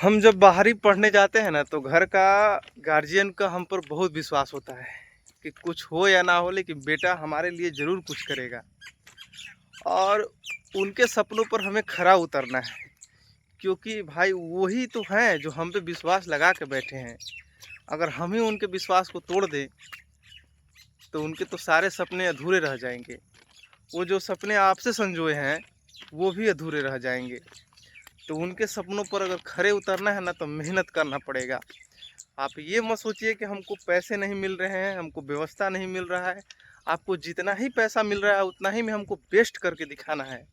हम जब बाहर ही पढ़ने जाते हैं ना, तो घर का गार्जियन का हम पर बहुत विश्वास होता है कि कुछ हो या ना हो, लेकिन बेटा हमारे लिए ज़रूर कुछ करेगा। और उनके सपनों पर हमें खरा उतरना है, क्योंकि भाई वही तो हैं जो हम पे विश्वास लगा के बैठे हैं। अगर हम ही उनके विश्वास को तोड़ दें, तो उनके तो सारे सपने अधूरे रह जाएंगे। वो जो सपने आपसे संजोए हैं, वो भी अधूरे रह जाएंगे। तो उनके सपनों पर अगर खरे उतरना है ना, तो मेहनत करना पड़ेगा। आप ये मत सोचिए कि हमको पैसे नहीं मिल रहे हैं, हमको व्यवस्था नहीं मिल रहा है। आपको जितना ही पैसा मिल रहा है, उतना ही में हमको बेस्ट करके दिखाना है।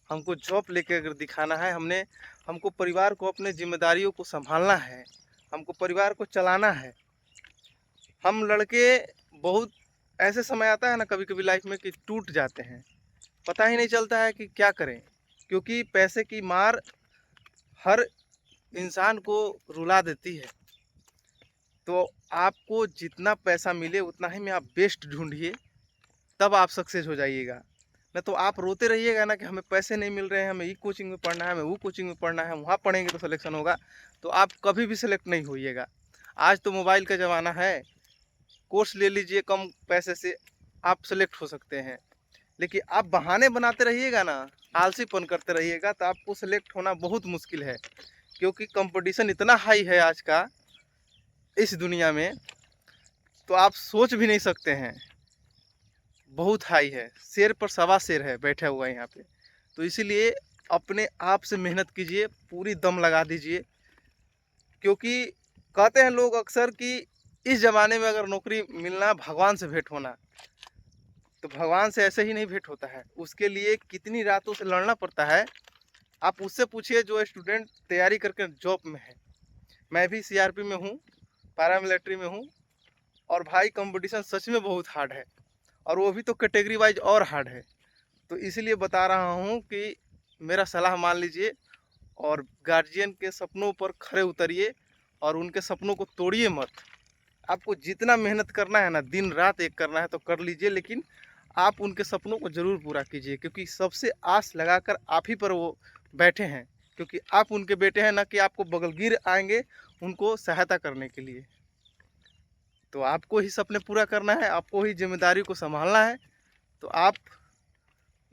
हमको जॉब लेके अगर दिखाना है, हमको परिवार को, अपने जिम्मेदारियों को संभालना है, हमको परिवार को चलाना है। हम लड़के बहुत ऐसे समय आता है ना कभी कभी लाइफ में कि टूट जाते हैं, पता ही नहीं चलता है कि क्या करें। क्योंकि पैसे की मार हर इंसान को रुला देती है। तो आपको जितना पैसा मिले उतना ही में आप बेस्ट ढूंढिए, तब आप सक्सेस हो जाइएगा। न तो आप रोते रहिएगा ना कि हमें पैसे नहीं मिल रहे हैं, हमें ये कोचिंग में पढ़ना है, हमें वो कोचिंग में पढ़ना है, वहाँ पढ़ेंगे तो सिलेक्शन होगा। तो आप कभी भी सिलेक्ट नहीं होइएगा। आज तो मोबाइल का ज़माना है, कोर्स ले लीजिए, कम पैसे से आप सिलेक्ट हो सकते हैं। लेकिन आप बहाने बनाते रहिएगा ना, आलसीपन करते रहिएगा, तो आपको सिलेक्ट होना बहुत मुश्किल है। क्योंकि कंपटीशन इतना हाई है आज का इस दुनिया में, तो आप सोच भी नहीं सकते हैं। बहुत हाई है, शेर पर सवा शेर है बैठा हुआ यहाँ पे। तो इसीलिए अपने आप से मेहनत कीजिए, पूरी दम लगा दीजिए। क्योंकि कहते हैं लोग अक्सर कि इस ज़माने में अगर नौकरी मिलना भगवान से भेंट होना, तो भगवान से ऐसे ही नहीं भेंट होता है। उसके लिए कितनी रातों से लड़ना पड़ता है, आप उससे पूछिए जो स्टूडेंट तैयारी करके जॉब में है। मैं भी सीआरपी में हूँ, पैरामिलिट्री में हूँ। और भाई कंपटीशन सच में बहुत हार्ड है, और वो भी तो कैटेगरी वाइज और हार्ड है। तो इसलिए बता रहा हूँ कि मेरा सलाह मान लीजिए, और गार्जियन के सपनों पर खरे उतरिए, और उनके सपनों को तोड़िए मत। आपको जितना मेहनत करना है ना, दिन रात एक करना है तो कर लीजिए, लेकिन आप उनके सपनों को ज़रूर पूरा कीजिए। क्योंकि सबसे आस लगाकर आप ही पर वो बैठे हैं। क्योंकि आप उनके बेटे हैं, ना कि आपको बगलगीर आएंगे उनको सहायता करने के लिए। तो आपको ही सपने पूरा करना है, आपको ही जिम्मेदारी को संभालना है। तो आप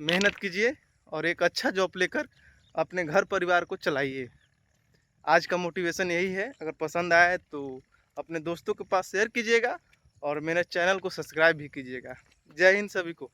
मेहनत कीजिए और एक अच्छा जॉब लेकर अपने घर परिवार को चलाइए। आज का मोटिवेशन यही है। अगर पसंद आए तो अपने दोस्तों के पास शेयर कीजिएगा, और मेरे चैनल को सब्सक्राइब भी कीजिएगा। जय हिंद सभी को।